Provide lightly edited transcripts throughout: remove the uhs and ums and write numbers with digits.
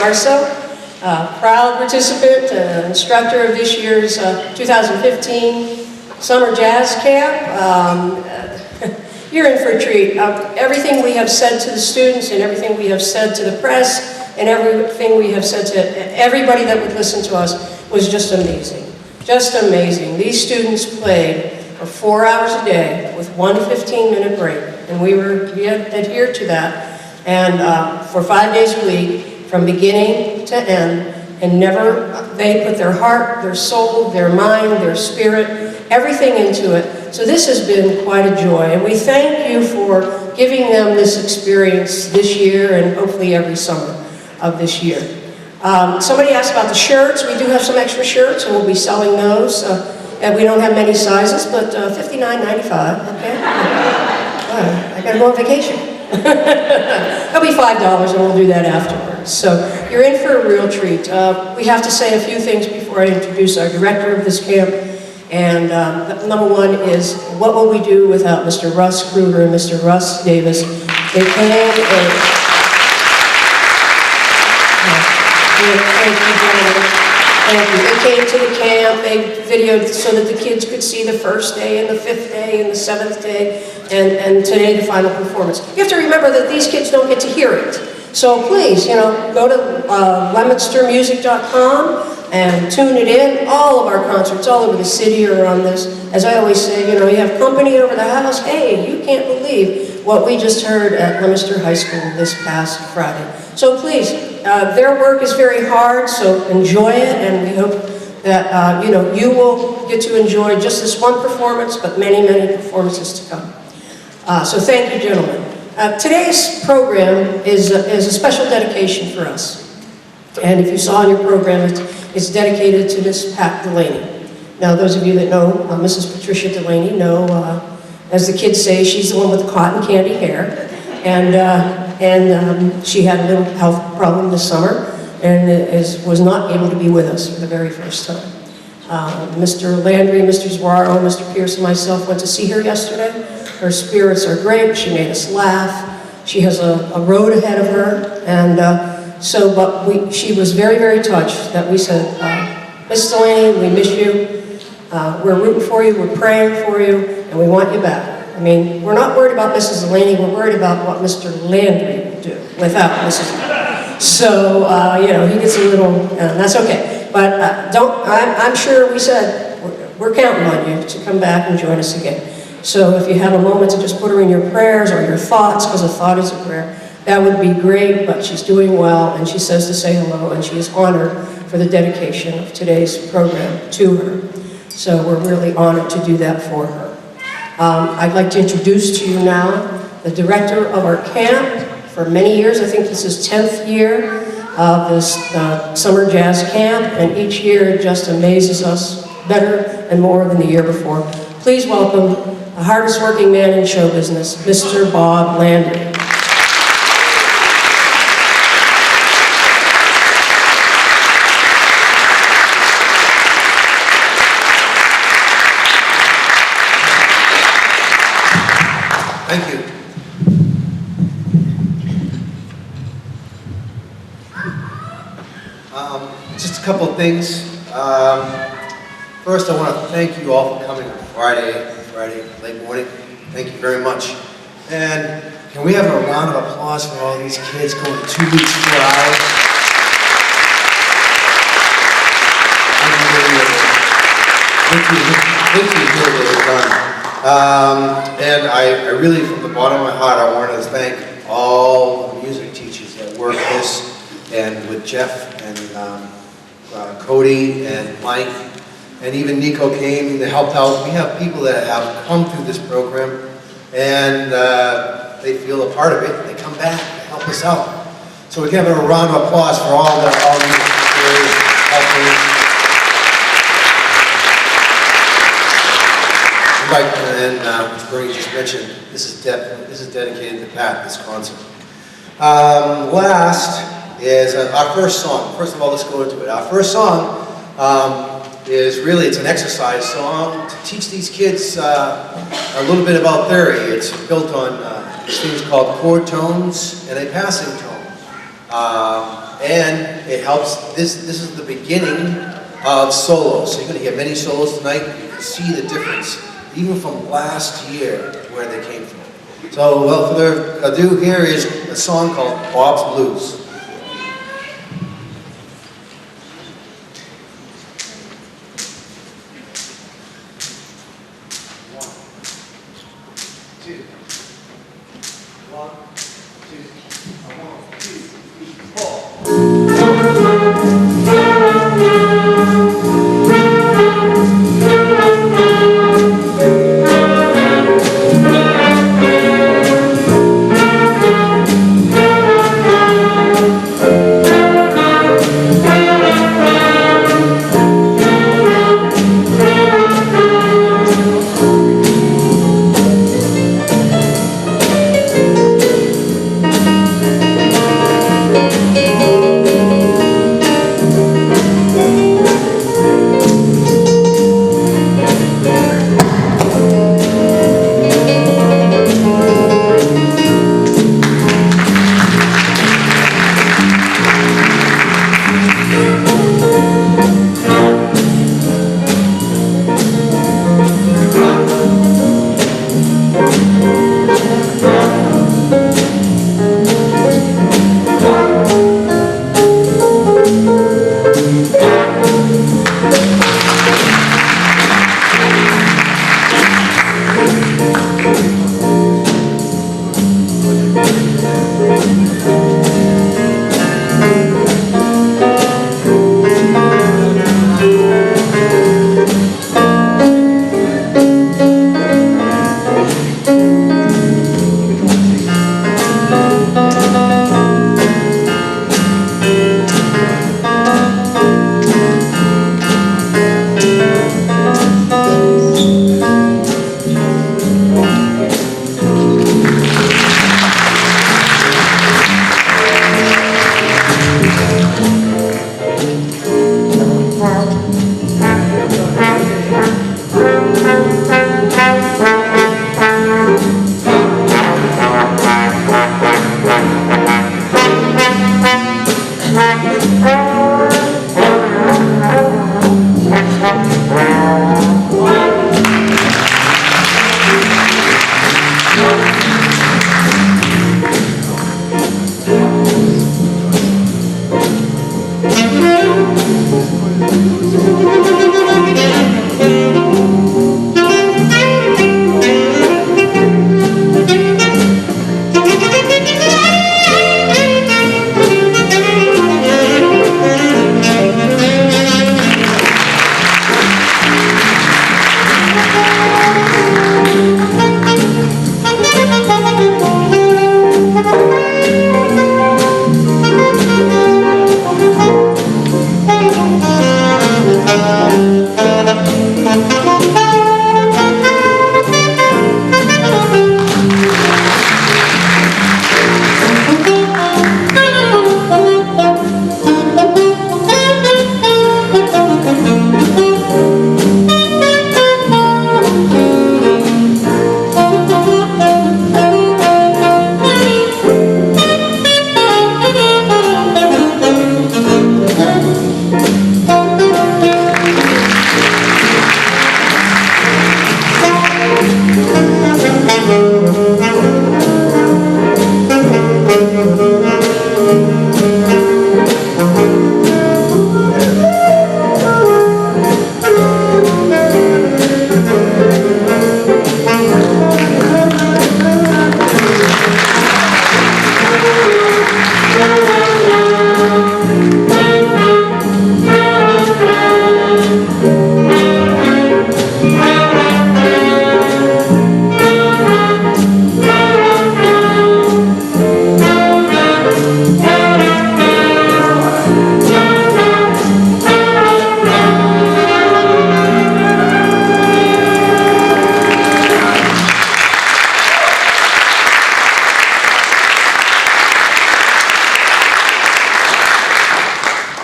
Marso, proud participant, instructor of this year's 2015 Summer Jazz Camp. You're in for a treat. Everything we have said to the students and everything we have said to the press and everything we have said to everybody that would listen to us was just amazing. Just amazing. These students played for 4 hours a day with one 15-minute break, and we adhered to that, and for 5 days a week, from beginning to end, and they put their heart, their soul, their mind, their spirit, everything into it. So this has been quite a joy, and we thank you for giving them this experience this year and hopefully every summer of this year. Somebody asked about the shirts. We do have some extra shirts, and we'll be selling those. And we don't have many sizes, but $59.95, okay? I gotta go on vacation. That'll be $5, and we'll do that afterwards. So you're in for a real treat. We have to say a few things before I introduce our director of this camp. And number one is, what will we do without Mr. Russ Kruger and Mr. Russ Davis? They came and... Thank you, gentlemen. Thank you. They came to the camp, they videoed so that the kids could see the first day and the 5th day and the 7th day, and today the final performance. You have to remember that these kids don't get to hear it. So please, go to leominstermusic.com and tune it in. All of our concerts all over the city are on this. As I always say, you have company over the house. Hey, you can't believe what we just heard at Leominster High School this past Friday. So please, their work is very hard, so enjoy it, and we hope that you will get to enjoy just this one performance, but many, many performances to come. So thank you, gentlemen. Today's program is a special dedication for us. And if you saw in your program, it's dedicated to Miss Pat Delaney. Now, those of you that know Mrs. Patricia Delaney know, as the kids say, she's the one with the cotton candy hair. And she had a little health problem this summer and was not able to be with us for the very first time. Mr. Landry, Mr. Zuaro, Mr. Pierce, and myself went to see her yesterday. Her spirits are great. She made us laugh. She has a road ahead of her. And she was very, very touched that we said, Miss Delaney, we miss you. We're rooting for you, we're praying for you, and we want you back. I mean, we're not worried about Mrs. Delaney, we're worried about what Mr. Landry would do without Mrs. Delaney. So, he gets a little, that's okay. But I'm sure we said, we're counting on you to come back and join us again. So if you have a moment to just put her in your prayers or your thoughts, because a thought is a prayer, that would be great, but she's doing well, and she says to say hello, and she is honored for the dedication of today's program to her. So we're really honored to do that for her. I'd like to introduce to you now the director of our camp for many years. I think this is 10th year of this summer jazz camp, and each year it just amazes us better and more than the year before. Please welcome the hardest working man in show business, Mr. Bob Landry. Thank you. Just a couple of things. First, I want to thank you all for coming on Friday late morning. Thank you very much. And can we have a round of applause for all these kids going 2 weeks, 4 hours? Thank you. And I really, from the bottom of my heart, I wanted to thank all the music teachers that work this, and with Jeff and Cody and Mike, and even Nico came and helped out. We have people that have come through this program, and they feel a part of it. They come back to help us out. So we can have a round of applause for all the teachers helping. Right, and as Bernie just mentioned, this is dedicated to Pat, this concert. Last is our first song. First of all, let's go into it. Our first song is really, it's an exercise song to teach these kids a little bit about theory. It's built on these things called chord tones and a passing tone. And it helps, this is the beginning of solos. So you're going to hear many solos tonight. You can see the difference, even from last year, where they came from. So, without further ado, here is a song called Bob's Blues.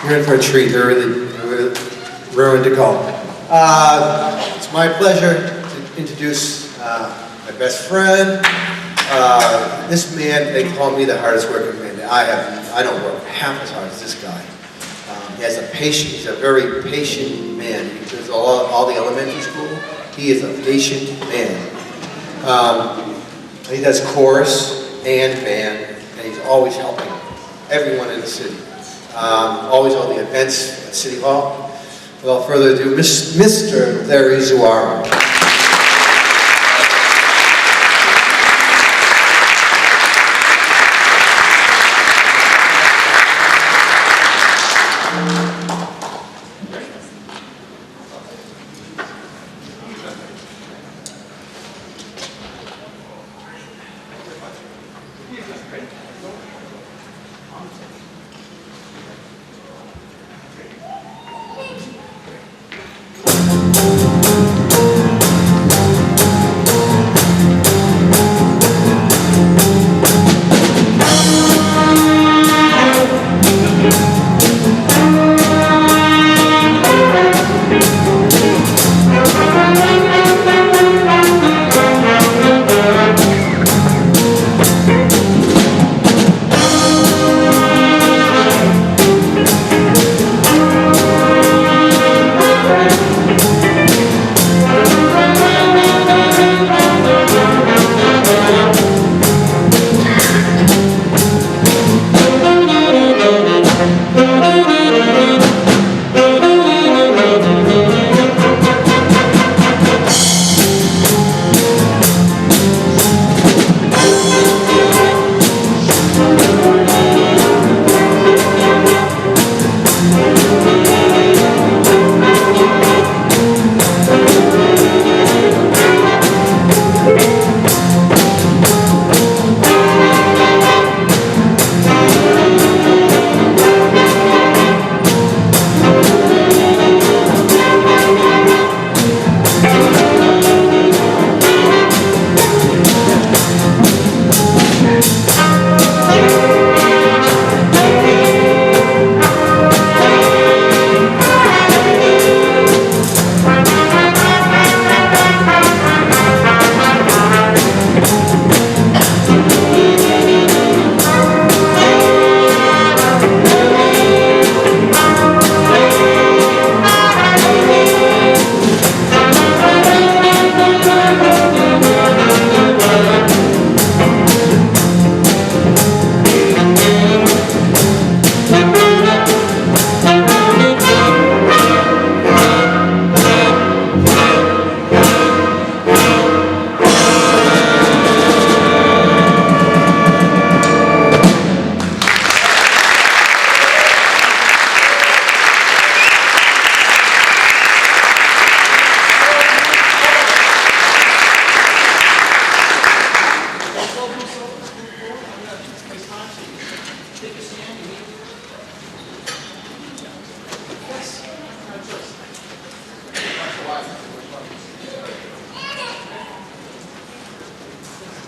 You're in for a treat. They're really ruined to go. It's my pleasure to introduce my best friend. This man, they call me the hardest working man. I I don't work half as hard as this guy. He has a patient, he's a very patient man. He does all the elementary school. He is a patient man. He does chorus and band, and he's always helping everyone in the city. Always all the events at City Hall. Without further ado, Mr. Larry Zuaro.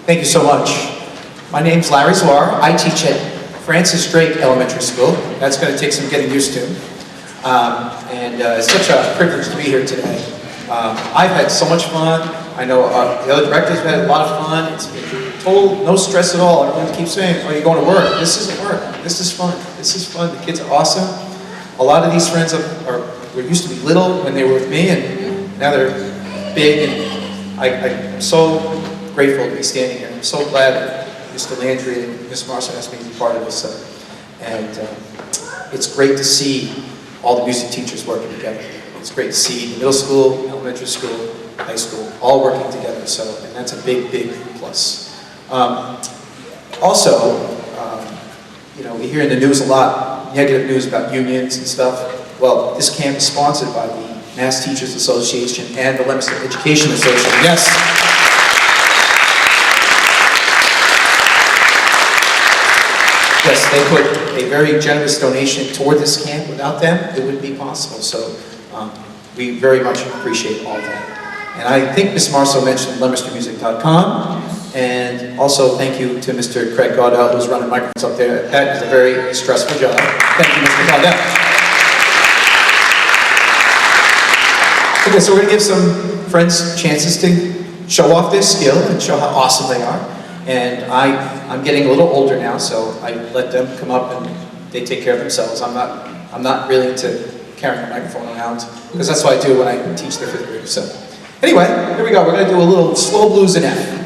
Thank you so much. My name's Larry Zuaro. I teach at Francis Drake Elementary School. That's going to take some getting used to. It's such a privilege to be here today. I've had so much fun. I know the other directors have had a lot of fun. It's been total no stress at all. Everyone keeps saying, "Are you going to work?" This isn't work. This is fun. This is fun. The kids are awesome. A lot of these friends were used to be little when they were with me, and now they're big. And I'm so grateful to be standing here. I'm so glad that Mr. Landry and Ms. Marso asked me to be part of this. It's great to see all the music teachers working together. It's great to see middle school, elementary school, high school, all working together. And that's a big, big plus. We hear in the news a lot, negative news about unions and stuff. Well, this camp is sponsored by the Mass Teachers Association and the Leominster Education Association. Yes. Yes, they put a very generous donation toward this camp. Without them, it wouldn't be possible. So we very much appreciate all that. And I think Ms. Marso mentioned LeominsterMusic.com. And also thank you to Mr. Craig Gaudel, who's running microphones up there. That is a very stressful job. Thank you, Mr. Gaudel. Okay, so we're going to give some friends chances to show off their skill and show how awesome they are. And I I'm getting a little older now, so I let them come up and they take care of themselves. I'm not really into carrying a microphone around, because that's what I do when I teach the 5th graders. So anyway, here we go. We're going to do a little slow blues in F.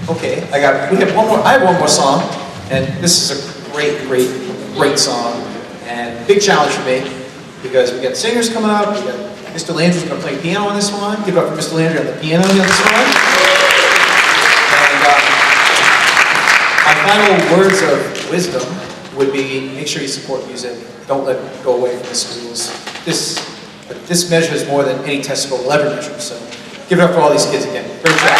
Okay, I have one more song, and this is a great song, and big challenge for me, because we got singers coming up, we got Mr. Landry's gonna play piano on this one, give it up for Mr. Landry on the piano on this one. And my final words of wisdom would be, make sure you support music, don't let it go away from the schools. This measures more than any test score will ever measure, so give it up for all these kids again. Great job.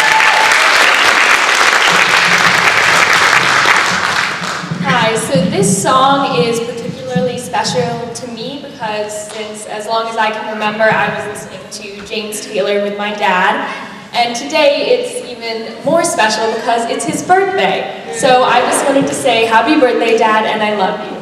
Hi, so this song is particularly special to me because since as long as I can remember, I was listening to James Taylor with my dad. And today it's even more special because it's his birthday. So I just wanted to say happy birthday, Dad, and I love you.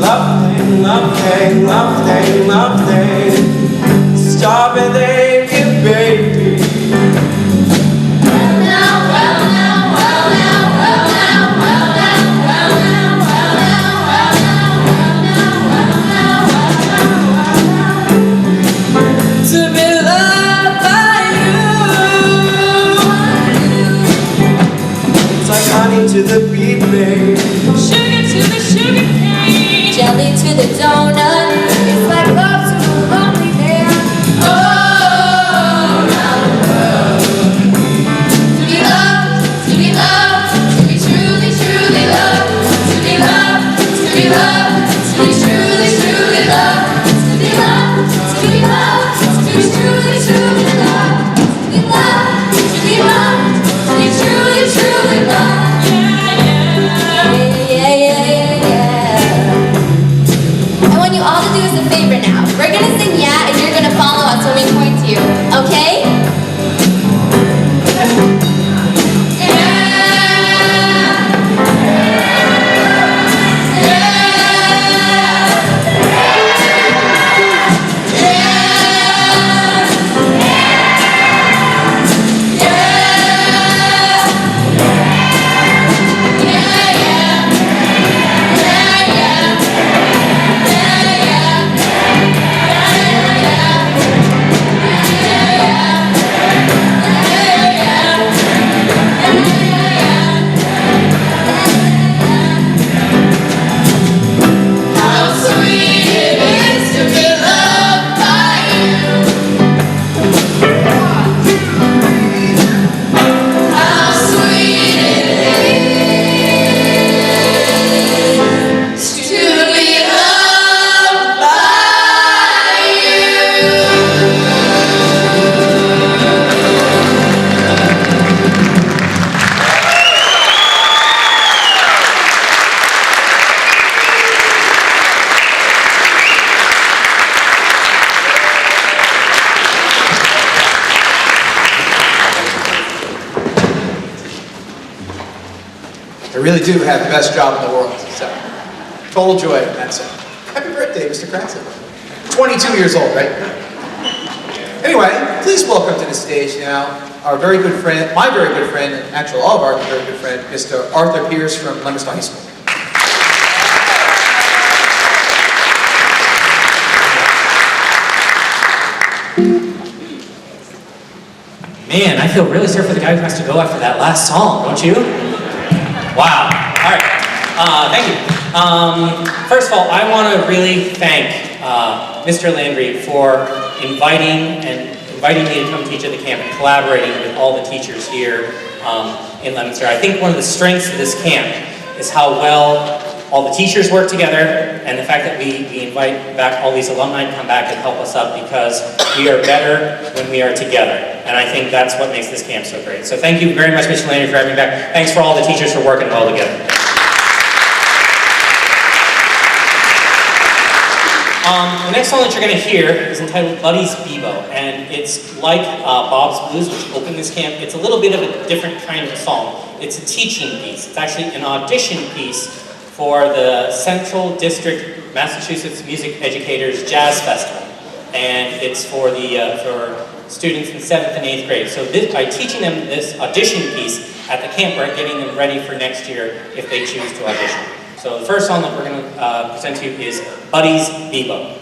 Nothing, nothing, nothing, nothing. Stop and thank you, baby. To be loved by you. It's like honey to the bee, babe. Sugar to the sugar cane. Jelly to the donut. It's like love to a lonely man. Oh, to be loved, to be loved, to be truly, truly loved. To be loved, to be loved, to be truly, truly loved. To be loved, to be loved, to be truly, truly loved. To be loved, to be loved, to be truly, truly loved. Yeah, yeah, yeah, yeah. I want you all to do us a favor now. We're gonna sing yeah, and you're gonna follow us when we point to you. Okay? I really do have the best job in the world, so total joy, and that's it. Happy birthday, Mr. Cranston. 22 years old, right? Anyway, please welcome to the stage now our very good friend, my very good friend, and actually all of our very good friend, Mr. Arthur Pierce from Leominster High School. Man, I feel really sorry for the guy who has to go after that last song, don't you? Wow. All right. Thank you. First of all, I want to really thank Mr. Landry for inviting me to come teach at the camp and collaborating with all the teachers here in Leominster. I think one of the strengths of this camp is how well all the teachers work together, and the fact that we invite back all these alumni to come back and help us up, because we are better when we are together. And I think that's what makes this camp so great. So thank you very much, Mr. Landry, for having me back. Thanks for all the teachers for working well together. The next song that you're going to hear is entitled Buddy's Bebo, and it's like Bob's Blues, which opened this camp. It's a little bit of a different kind of a song. It's a teaching piece. It's actually an audition piece for the Central District Massachusetts Music Educators Jazz Festival, and it's for the for students in 7th and 8th grade. So by teaching them this audition piece at the camp, we're getting them ready for next year if they choose to audition. So the first song that we're going to present to you is Buddy's Bebo.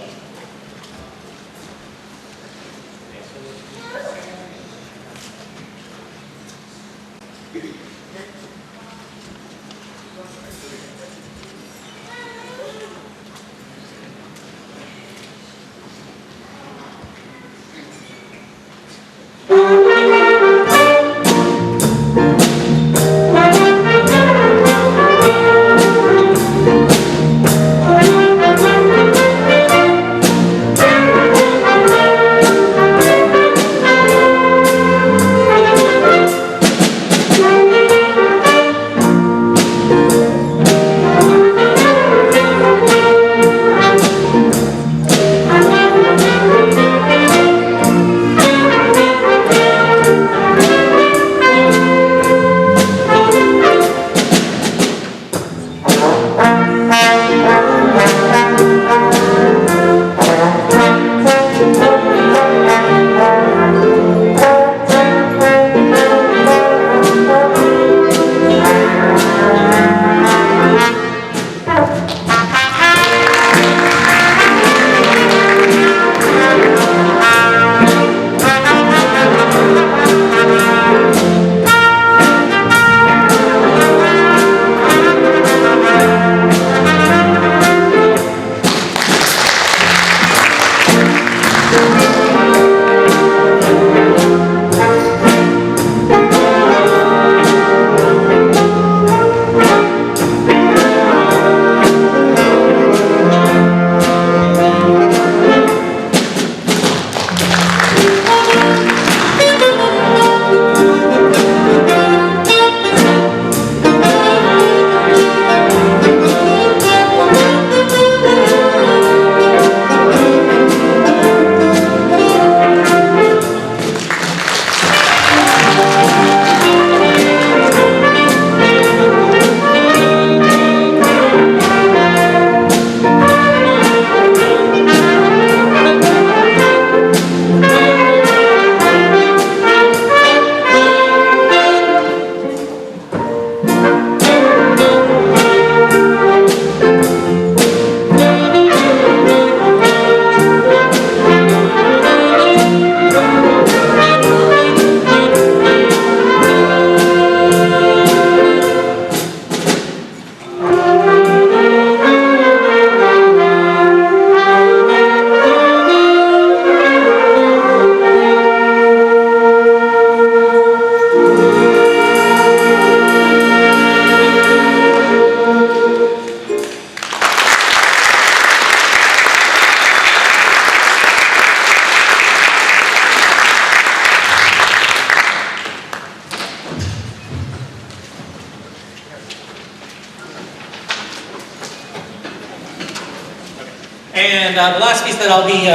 And the last piece that I'll be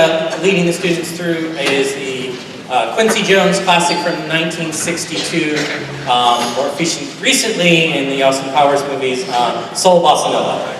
leading the students through is the Quincy Jones classic from 1962, or featured recently in the Austin Powers movies, Soul Bossa Nova.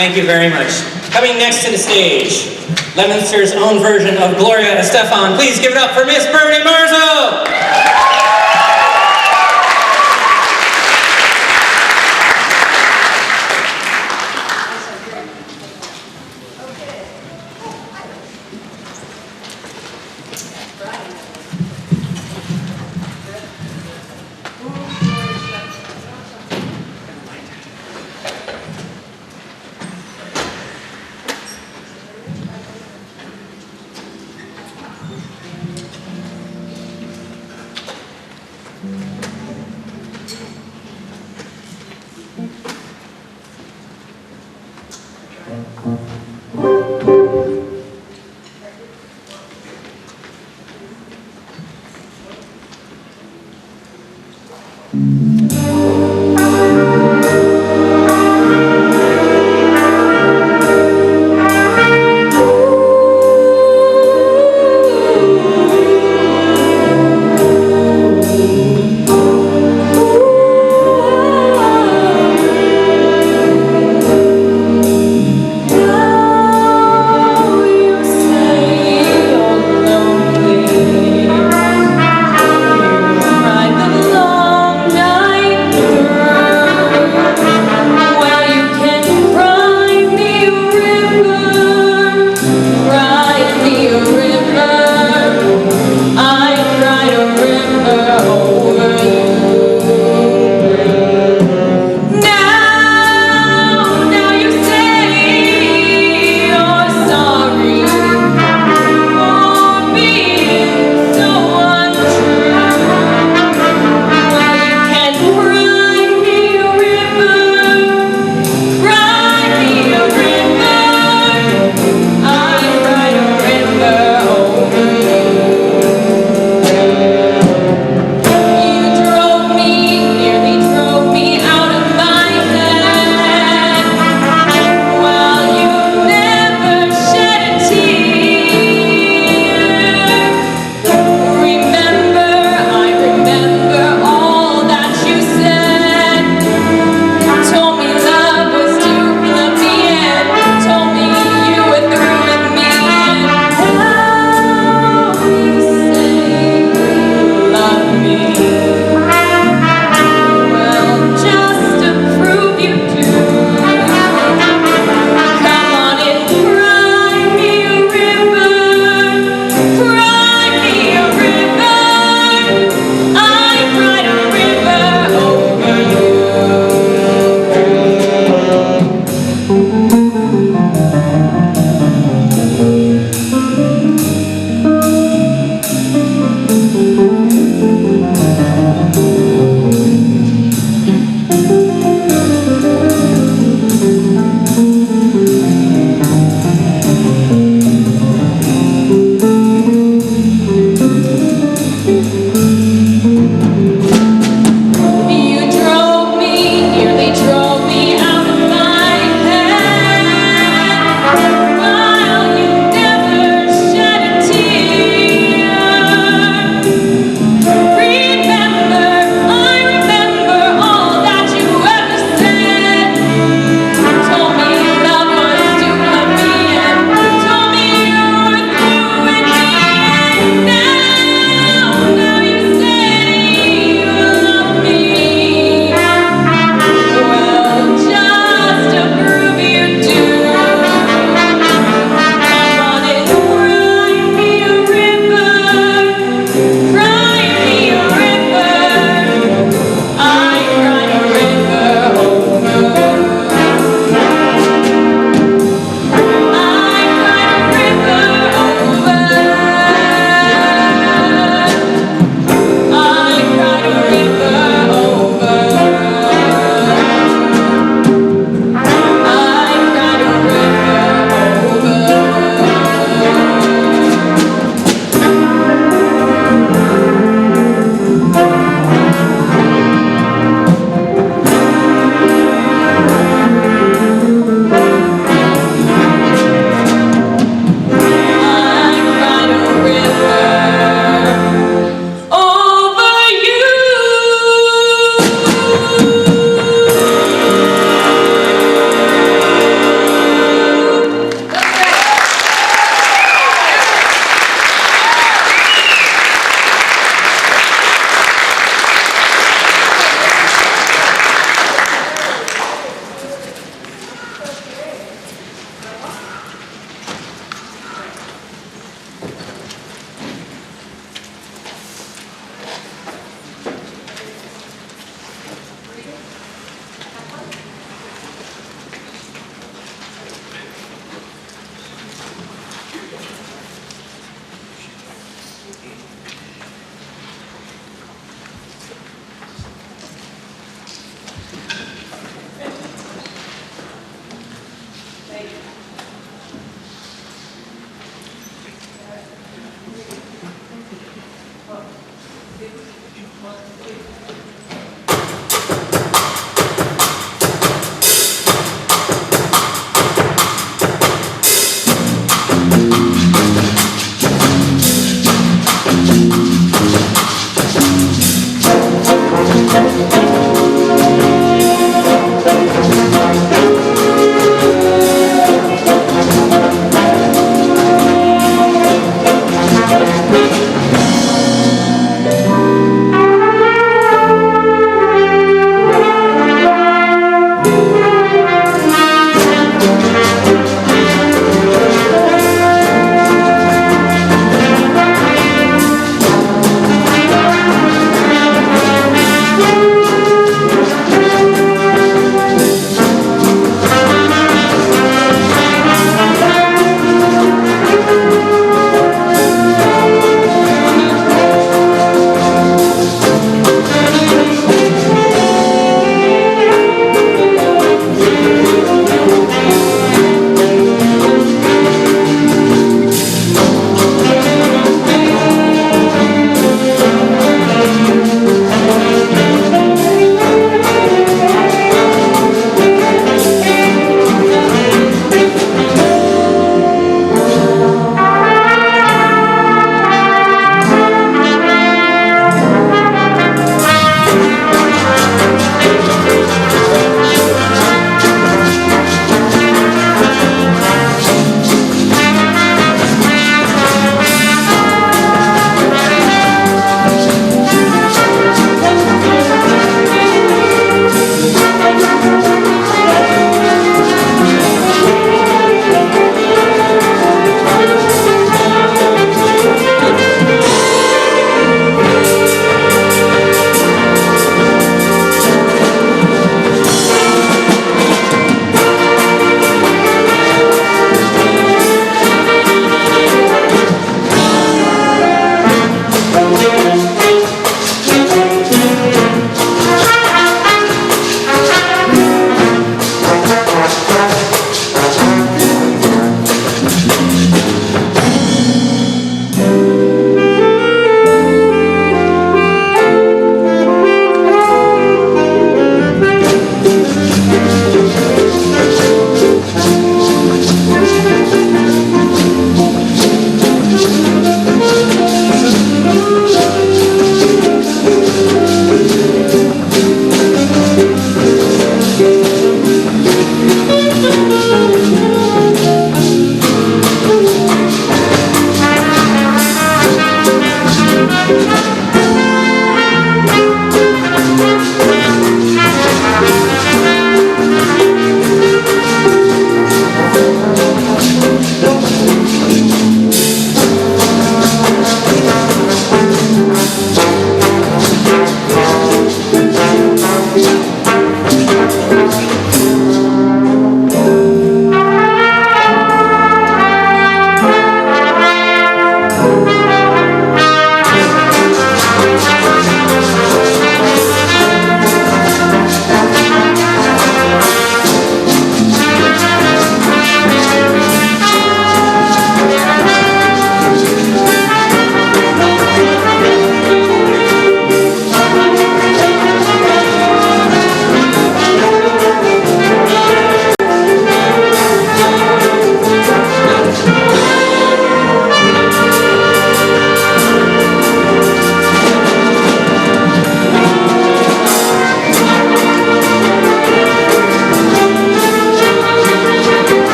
Thank you very much. Coming next to the stage, Leominster's own version of Gloria Estefan. Please give it up for Miss Birdie Marso! Ride the long night.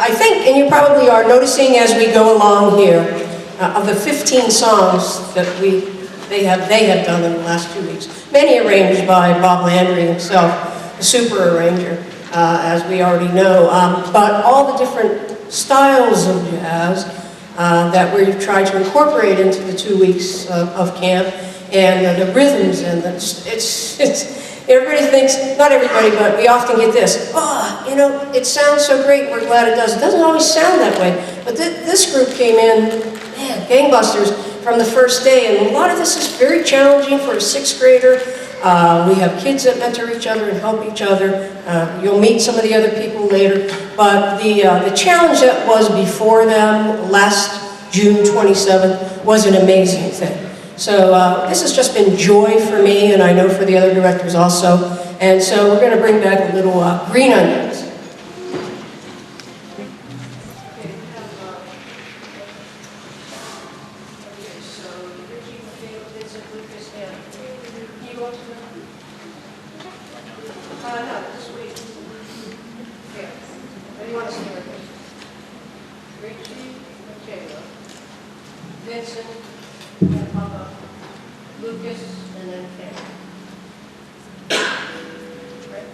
I think, and you probably are noticing as we go along here, of the 15 songs that we they have done in the last 2 weeks. Many arranged by Bob Landry himself, the super arranger, as we already know. But all the different styles of jazz that we've tried to incorporate into the 2 weeks of camp, and the rhythms, and everybody thinks, not everybody, but we often get this, you know, it sounds so great, we're glad it does. It doesn't always sound that way, but this group came in, man, gangbusters from the first day, and a lot of this is very challenging for a 6th grader. We have kids that mentor each other and help each other. You'll meet some of the other people later, but the challenge that was before them last June 27th was an amazing thing. So this has just been joy for me, and I know for the other directors also. And so we're going to bring back a little Green Onions. Vincent, and Papa, Lucas, and then Kay. Right?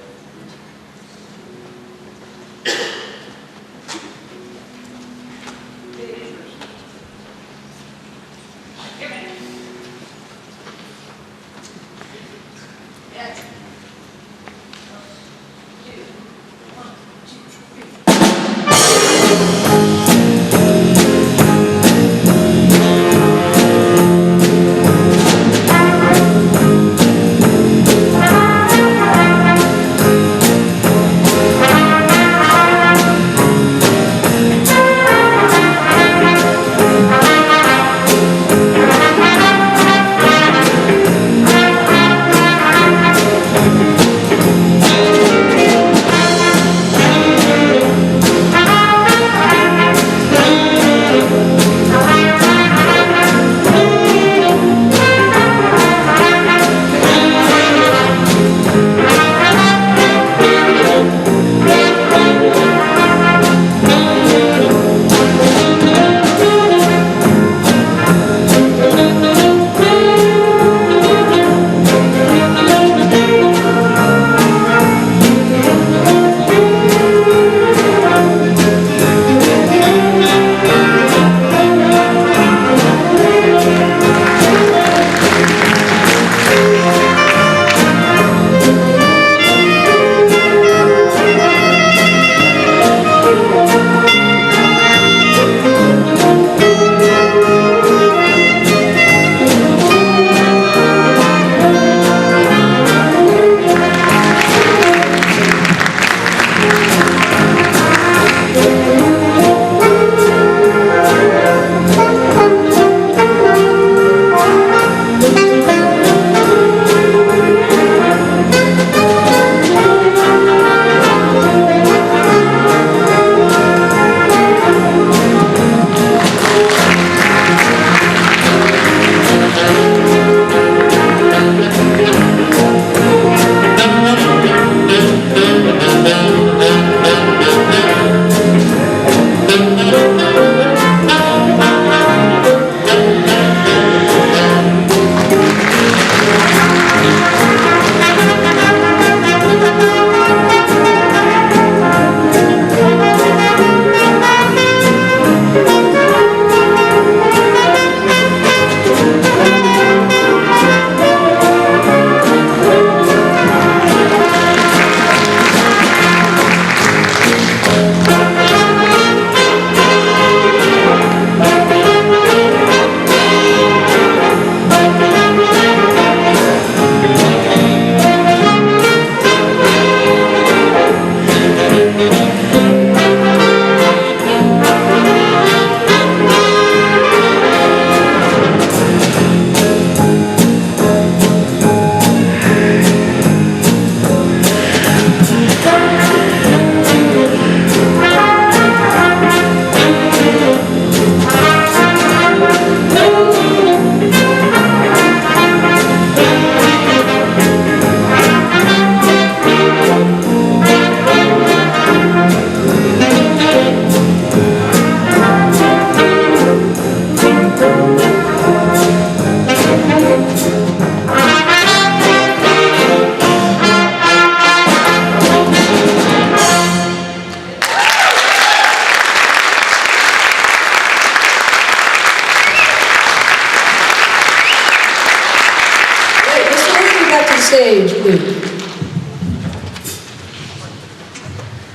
stage, please.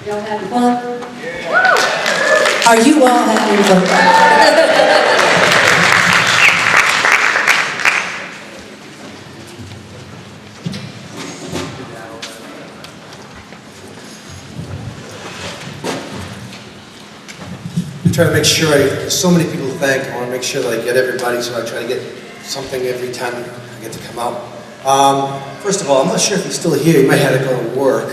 Y'all having fun? Are you all having fun? I try to make sure there's so many people to thank. I want to make sure that I get everybody, so I try to get something every time I get to come out. First of all, I'm not sure if he's still here. He might have to go to work.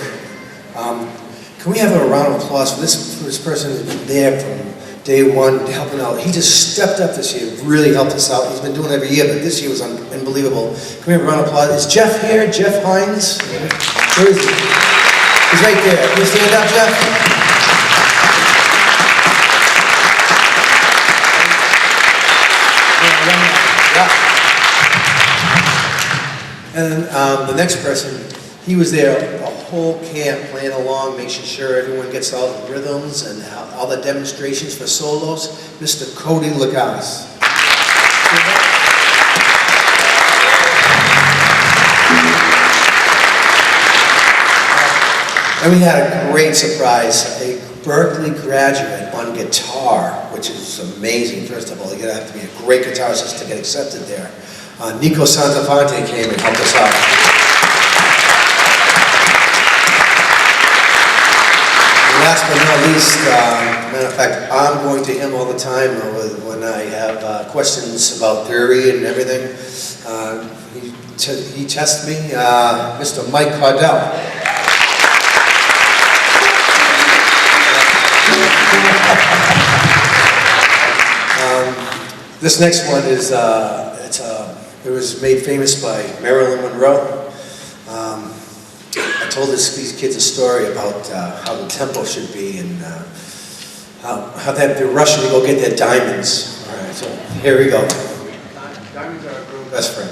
Can we have a round of applause for this person who's been there from day one, helping out? He just stepped up this year, really helped us out. He's been doing it every year, but this year was unbelievable. Can we have a round of applause? Is Jeff here? Jeff Hines? Where is he? He's right there. Can you stand up, Jeff? And the next person, he was there the whole camp playing along, making sure everyone gets all the rhythms and all the demonstrations for solos. Mr. Cody Lagasse. And we had a great surprise, a Berkeley graduate on guitar, which is amazing. First of all, you're gonna have to be a great guitarist to get accepted there. Nico Santafonte came and helped us out. And last but not least, matter of fact, I'm going to him all the time when I have questions about theory and everything. He tests me, Mr. Mike Cardell. This next one is, it was made famous by Marilyn Monroe. I told these kids a story about how the tempo should be and how they're rushing to go get their diamonds. All right, so here we go. Diamonds are our girl's best friend.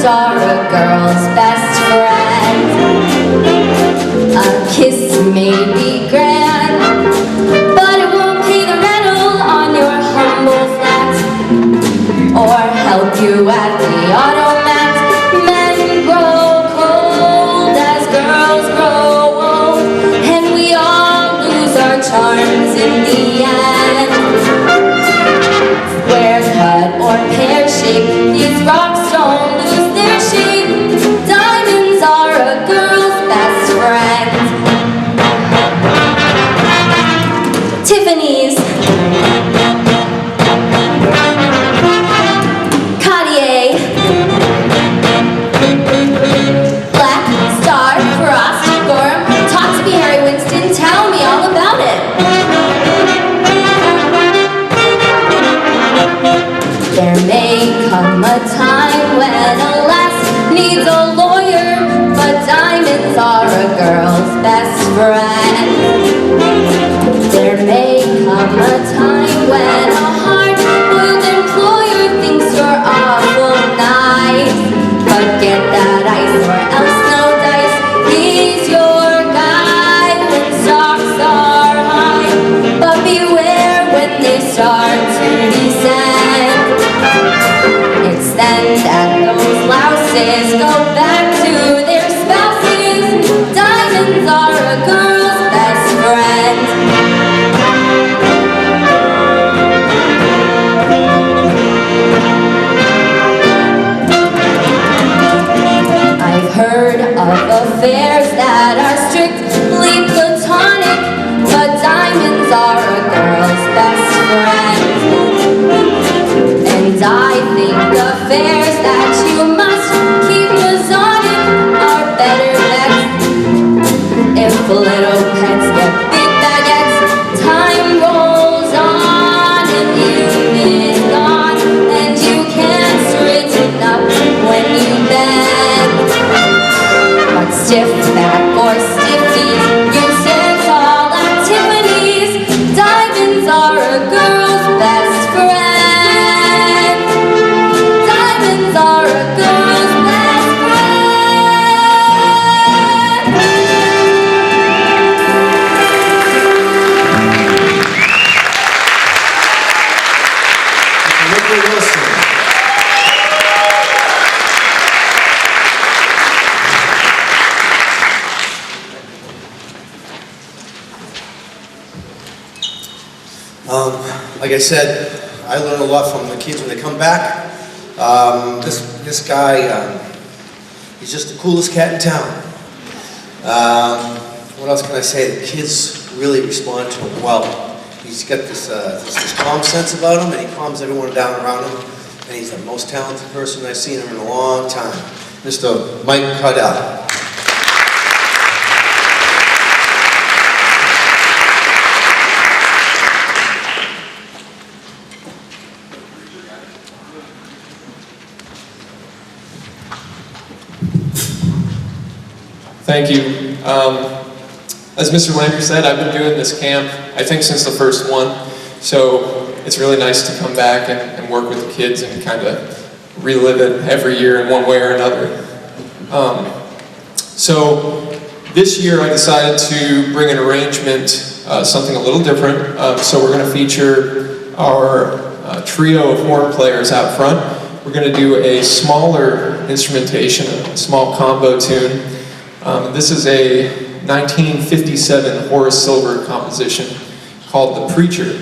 Are a girl's best friend. A kiss may be grand, but it won't pay the rental on your humble flat, or help you at the automat. Men grow cold as girls grow old, and we all lose our charms in the end. Square cut or pear shaped, these rocks don't lose their shape. Diamonds are a girl's best friend. Tiffany's, Cartier, Black Star, Frost, Gorham. Talk to me, Harry Winston. Tell me all about it. There may come a time when a lass needs a lawyer, but diamonds are a girl's best friend. There may come a time when a hard-boiled employer thinks you're awful nice, but get that ice or else no dice. He's your guy when stocks are high, but beware when they start to descend. It's then that those louses go back to their spouses. Diamonds are a girl's best friend. I've heard of affairs that are strictly platonic, but diamonds are a girl's best friend. And I think affairs that you must keep Masonic are better bets. If little pets get big baguettes, time rolls on and you've been gone, and you can't straighten up when you bend. I said, I learn a lot from the kids when they come back. This guy, he's just the coolest cat in town. What else can I say? The kids really respond to him well. He's got this calm sense about him, and he calms everyone down around him. And he's the most talented person I've seen him in a long time. Mr. Mike Cardell. Thank you. As Mr. Landry said, I've been doing this camp, I think, since the first one. So it's really nice to come back and work with the kids and kind of relive it every year in one way or another. So this year I decided to bring an arrangement, something a little different. So we're going to feature our trio of horn players out front. We're going to do a smaller instrumentation, a small combo tune. This is a 1957 Horace Silver composition called The Preacher.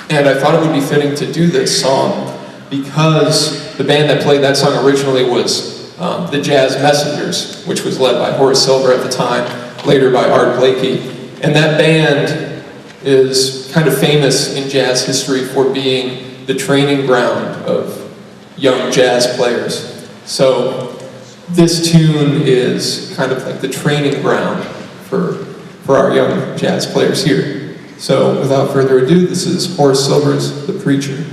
And I thought it would be fitting to do this song because the band that played that song originally was the Jazz Messengers, which was led by Horace Silver at the time, later by Art Blakey. And that band is kind of famous in jazz history for being the training ground of young jazz players. So this tune is kind of like the training ground for our young jazz players here. So without further ado, this is Horace Silver's The Preacher.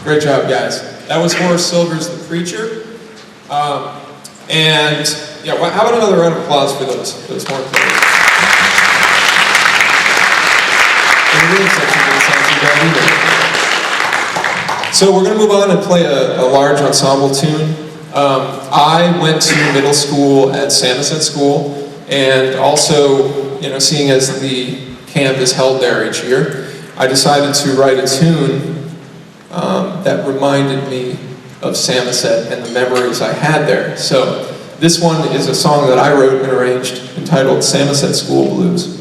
Great job, guys. That was Horace Silver's The Preacher. And yeah, how about another round of applause for those horn players? They're really such a good sound you don't either. So we're going to move on and play a large ensemble tune. I went to middle school at Samoset School, and also, seeing as the camp is held there each year, I decided to write a tune that reminded me of Samoset and the memories I had there. So this one is a song that I wrote and arranged entitled Samoset School Blues.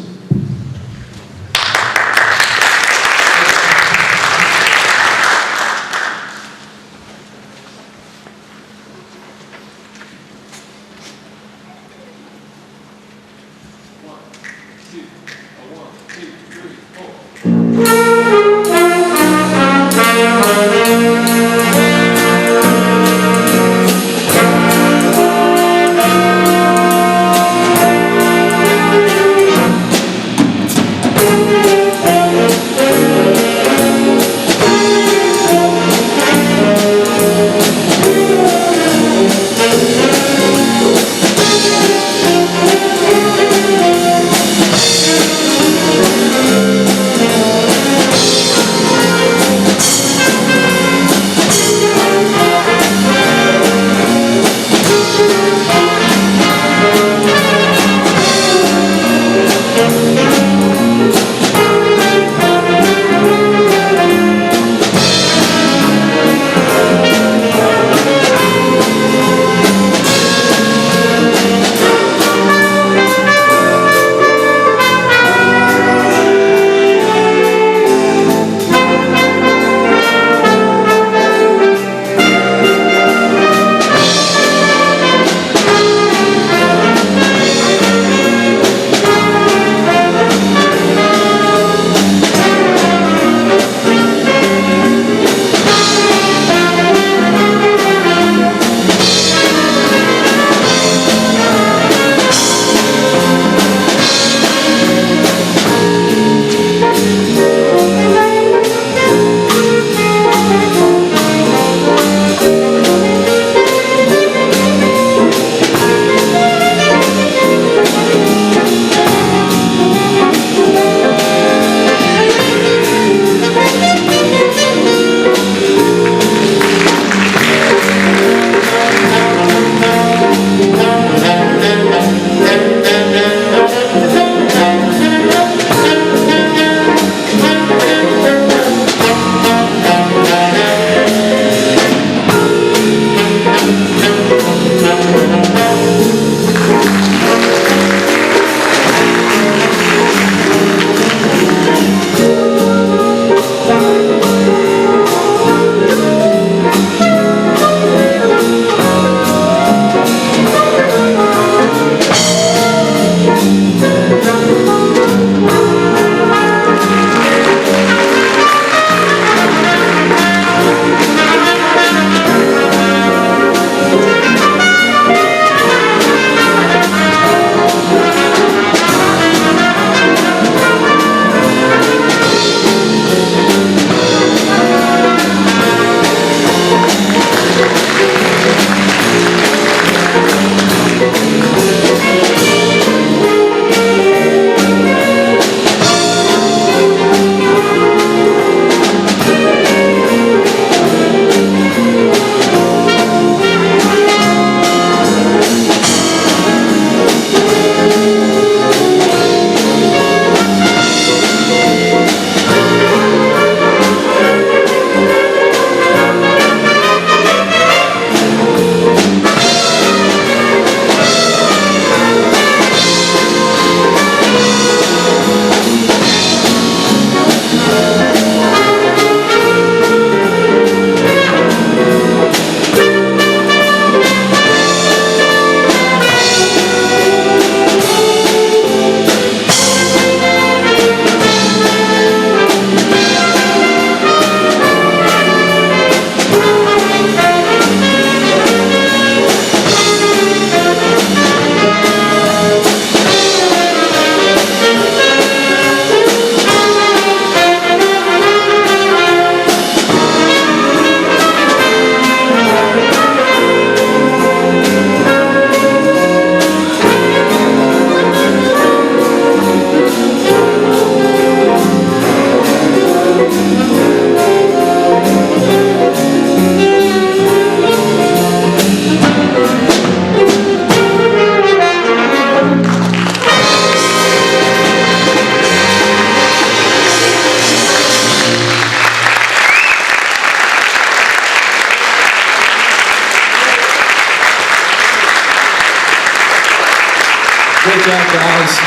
Great job, guys.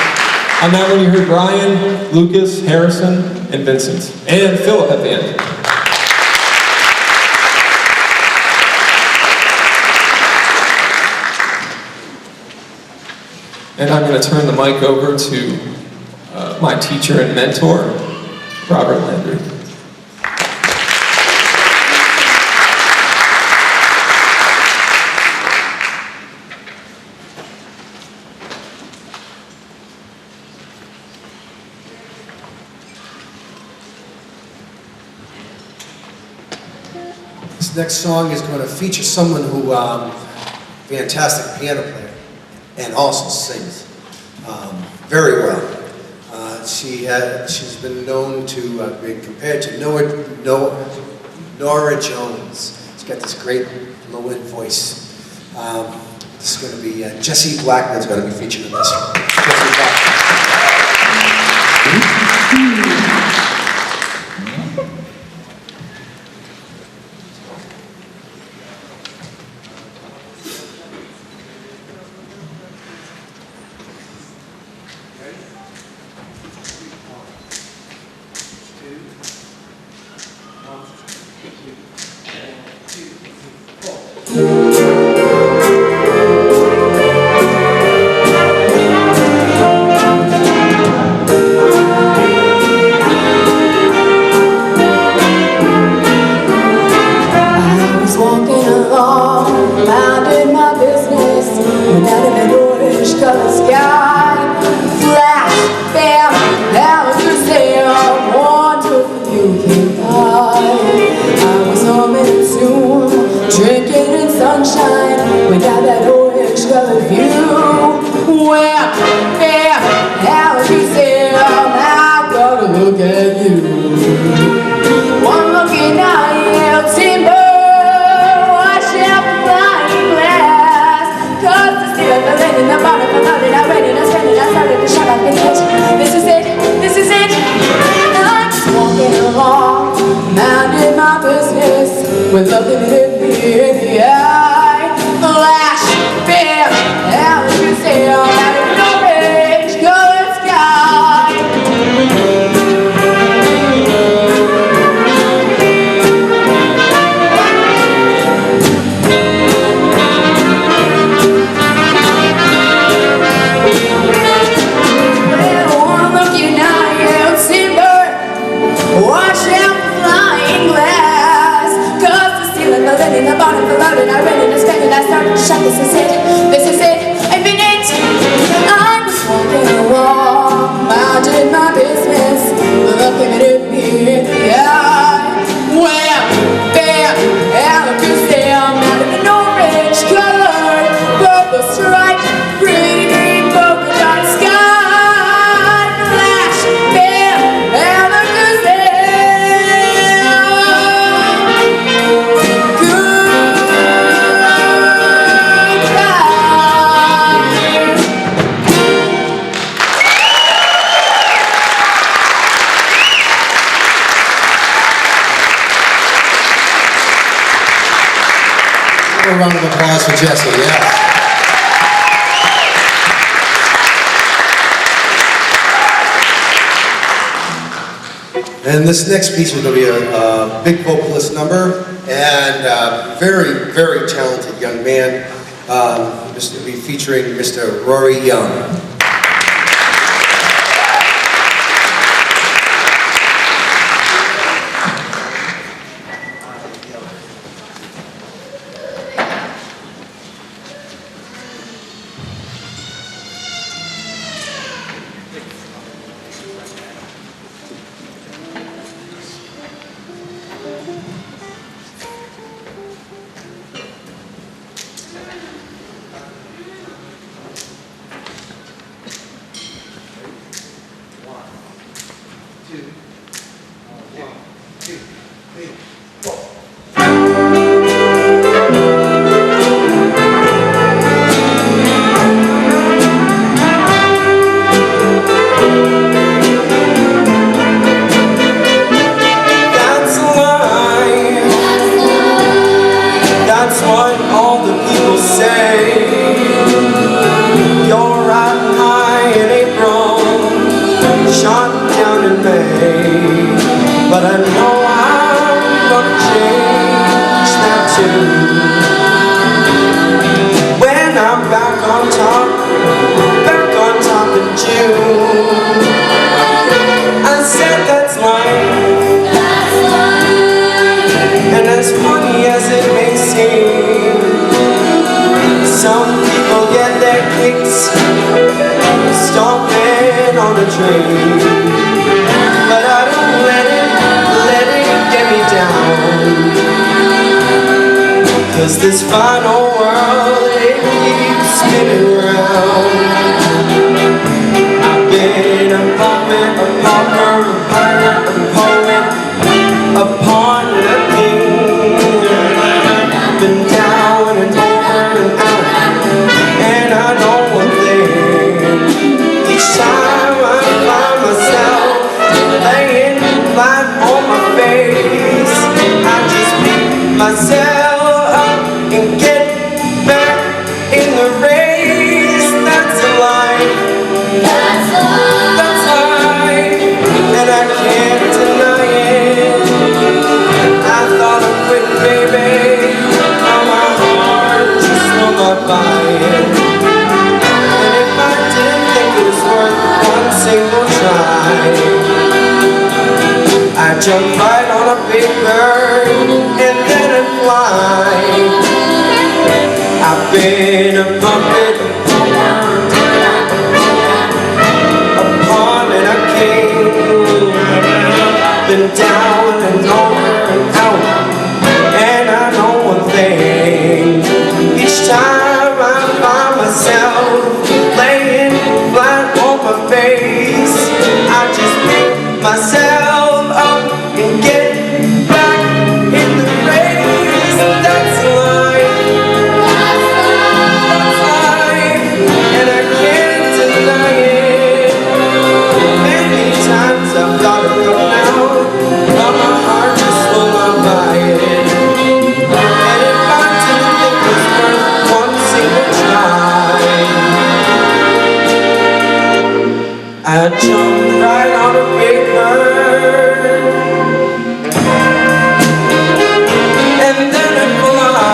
On that one, you heard Brian, Lucas, Harrison, and Vincent. And Philip at the end. And I'm going to turn the mic over to my teacher and mentor, Robert Landry. This next song is going to feature someone who, fantastic piano player, and also sings very well. She's been known to be compared to Nora Jones. She's got this great low-end voice. This is going to be Jessie Blackman's going to be featured in this one. Jessie Blackman. With nothing hit me in the eye, flash, bam, how would you say I'm out of an orange colored sky? Well, one look in eye, you'll see bird, watch out for flying glass. In the bottom of the road and I ran in the sky and I started to shout, this is it, I've been it. I was walking along, minding my business, looking at me in the eye. Wham, bam, Alacrusty, I'm out of an orange colored purple stripe, green, green, polka dot sky. Flash, bam, Alacrusty. A round of applause for Jessie, yeah. And this next piece is going to be a big vocalist number, and very, very talented young man. This will be featuring Mr. Rory Young. When I'm back on top in June. I said that's life, and as funny as it may seem, some people get their kicks stomping on the train, but I don't let it get me down, 'cause this fine old world, it keeps spinning round. I've been a puppet, a pauper, a pirate, a poet, a pawn and a king. Been down and over and out, and I know one thing. Each time I find myself laying flat on my face, I just pick myself up and get back in the race. That's life. That's life, and I can't deny it. I thought I'd quit, baby, now my heart just will not buy it. And if I didn't think it was worth one single try, I'd jump right on a big bird and then I'd fly. I've been a puppet, a pawn and a king. Been down and over and out, and I know one thing. Each time I find myself laying flat on my face, I just pick myself up and get back in the race. That's life. That's life, and I can't deny it. Many times I've thought of come now, but my heart just will not buy it. And if I didn't think it was worth one single try, I'd jump right on a big bird and then I'd fly.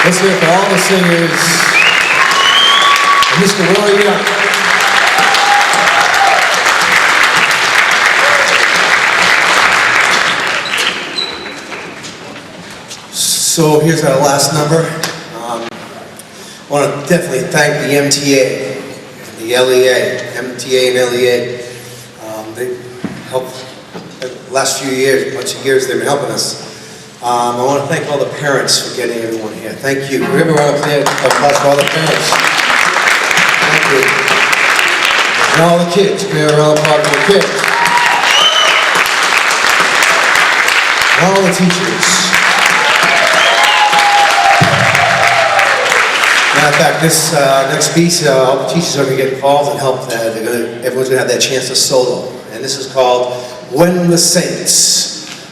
Let's hear it for all the singers. And Mr. Willie Young. So here's our last number. I want to definitely thank the MTA, the LEA, MTA and LEA. They helped the last few years, bunch of years they've been helping us. I want to thank all the parents for getting everyone here. Thank you. Everyone up there, applause for all the parents. Thank you. And all the kids, give me a round of applause for the kids. And all the teachers. Matter of fact, this next piece, all the teachers are going to get involved and help. Everyone's going to have that chance to solo. And this is called When the Saints.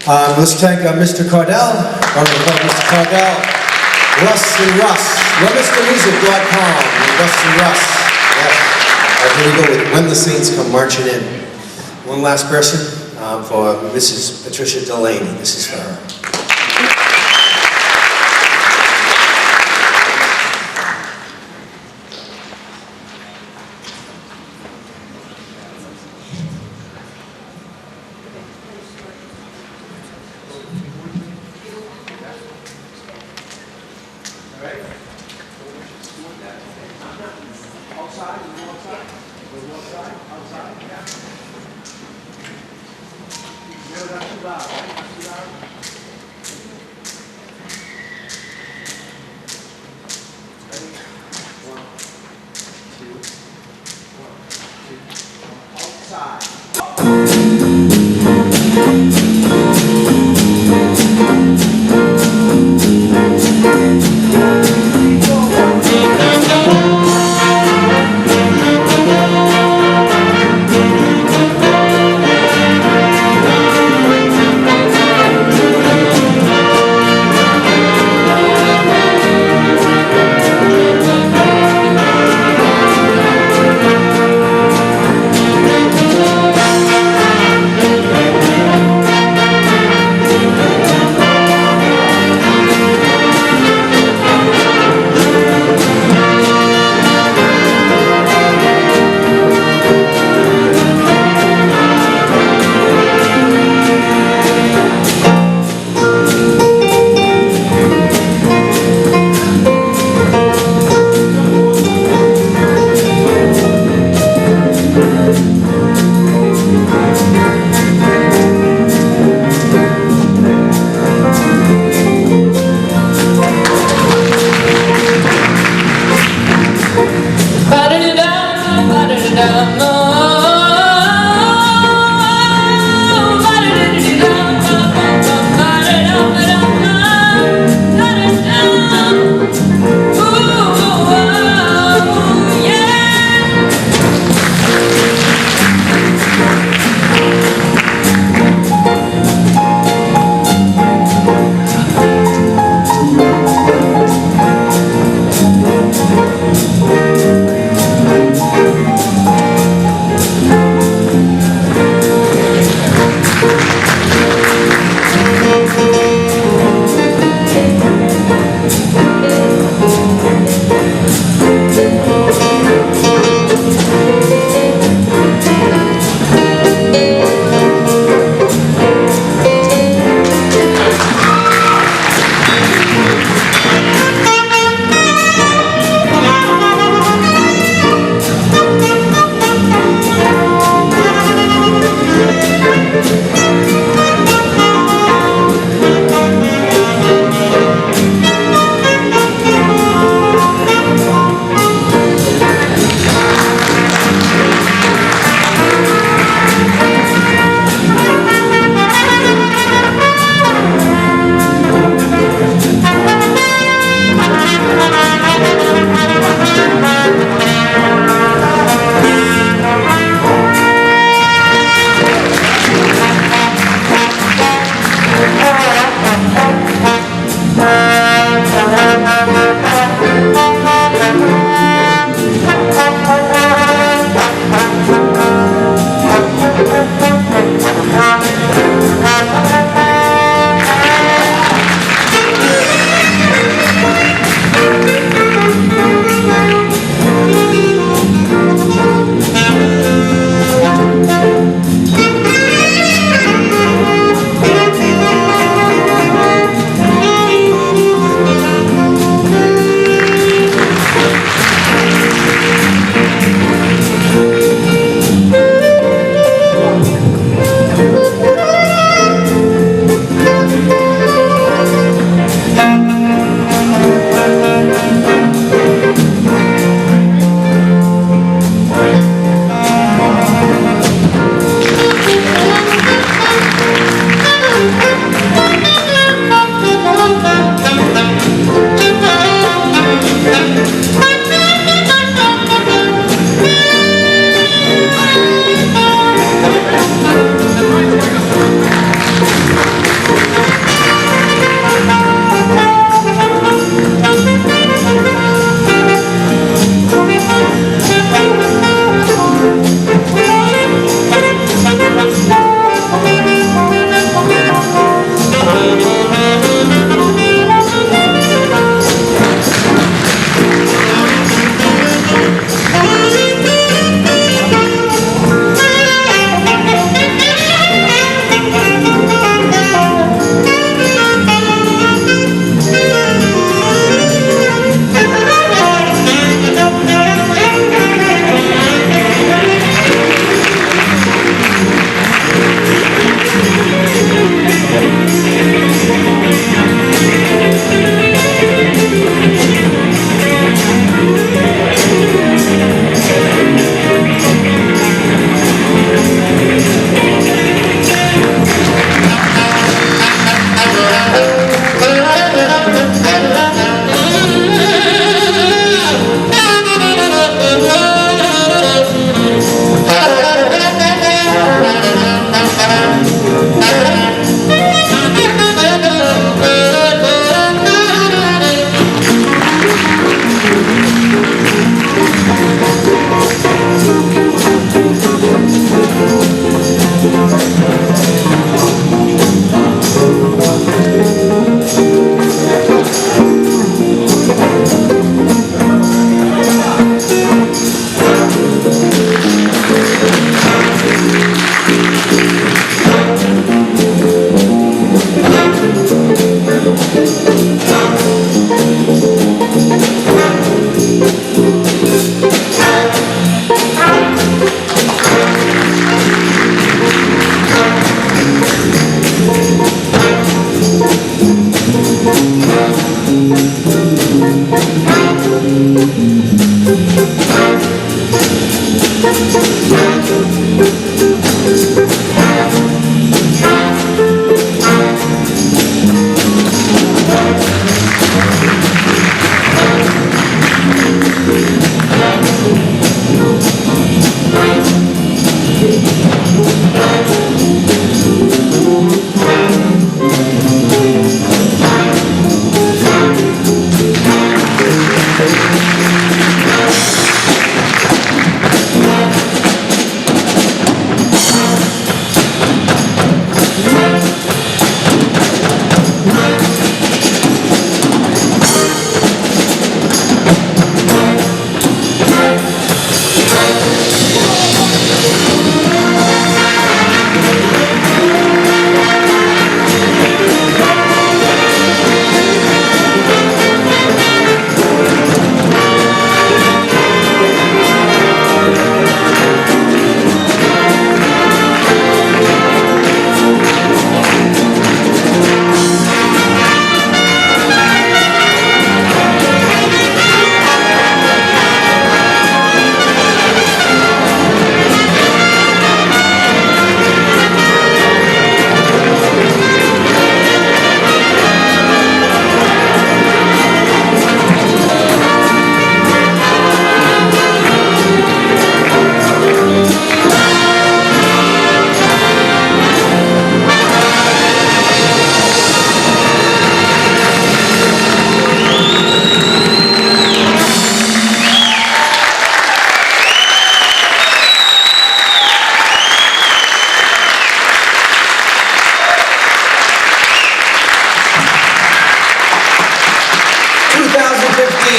Let's thank Mr. Cardell, Mr. Cardell, Russ and Russ, LeominsterMusic.com, Russ and Russ. Yes. Here we go with When the Saints Come Marching In. One last person for Mrs. Patricia Delaney. This is for her.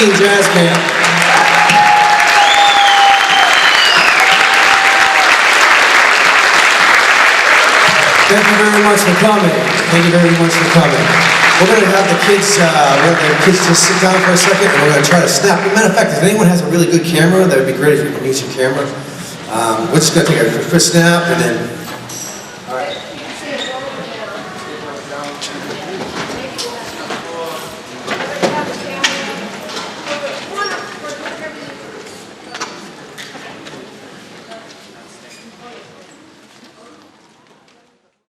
16 Jazz Band. Thank you very much for coming. Thank you very much for coming. We're going to have the kids, just sit down for a second, and we're going to try to snap. As a matter of fact, if anyone has a really good camera, that would be great if you can use your camera. We're just going to take a quick snap, and then... All right.